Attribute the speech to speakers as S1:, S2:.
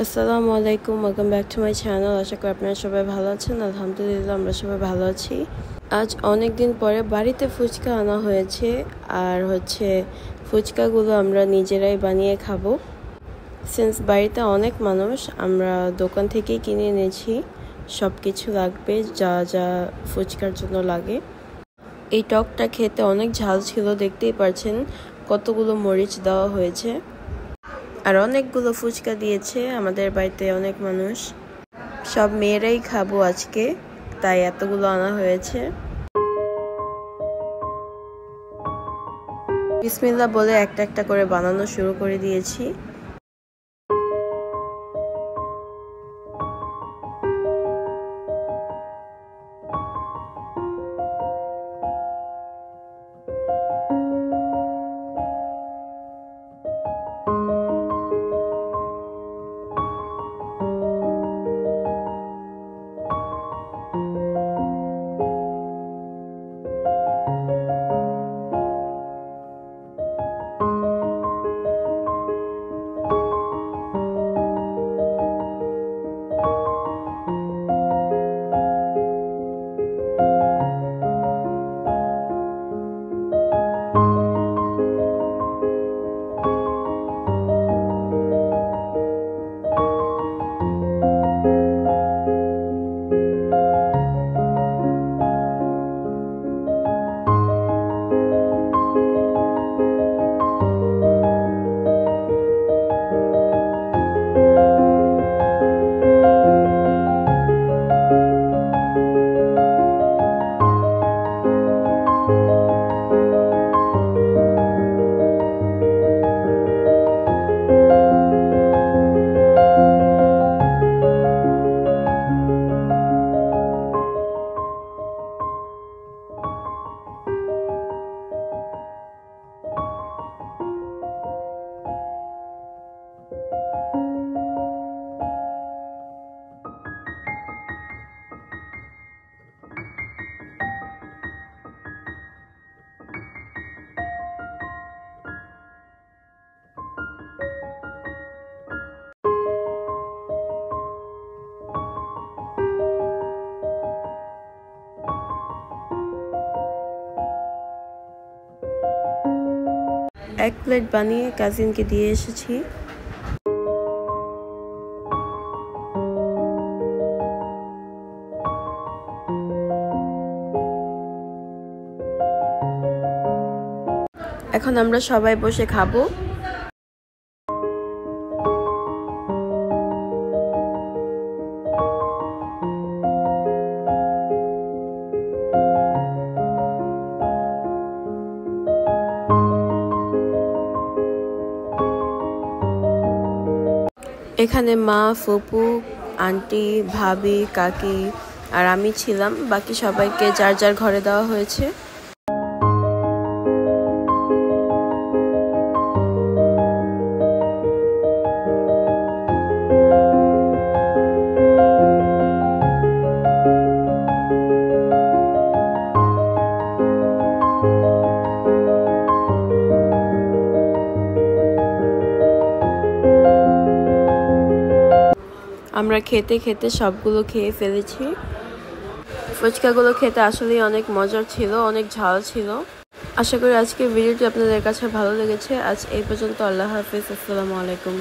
S1: আসসালামু আলাইকুম, welcome back to my channel. আশা করি আপনারা সবাই ভালো আছেন। আলহামদুলিল্লাহ আমরা সবাই ভালো আছি। আজ অনেক দিন পরে বাড়িতে ফুচকা আনা হয়েছে, আর ফুচকাগুলো আমরা নিজেরাই বানিয়ে খাবো। সিন্স বাড়িতে অনেক মানুষ, আমরা দোকান থেকেই কিনে এনেছি সব কিছু লাগবে যা যা ফুচকার জন্য লাগে। এই টকটা খেতে অনেক ঝাল ছিল, দেখতেই পারছেন কতগুলো মরিচ দেওয়া হয়েছে। আর অনেকগুলো ফুচকা দিয়েছে, আমাদের বাড়িতে অনেক মানুষ, সব মেয়েরাই খাবো আজকে, তাই এতগুলো আনা হয়েছে। বিসমিল্লাহ বলে একটা একটা করে বানানো শুরু করে দিয়েছি। এক প্লেট বানিয়ে কাজিনকে দিয়ে এসেছি। এখন আমরা সবাই বসে খাবো। এখানে মা, ফুপু, আন্টি, ভাবি, কাকি আর আমি ছিলাম। বাকি সবাইকে যার যার ঘরে দেওয়া হয়েছে। আমরা খেতে খেতে সবগুলো খেয়ে ফেলেছি। ফুচকাগুলো খেতে আসলেই অনেক মজার ছিল, অনেক ঝাল ছিল। আশা করি আজকের ভিডিওটি আপনাদের কাছে ভালো লেগেছে। আজ এই পর্যন্ত। আল্লাহ হাফেজ, আসসালামু আলাইকুম।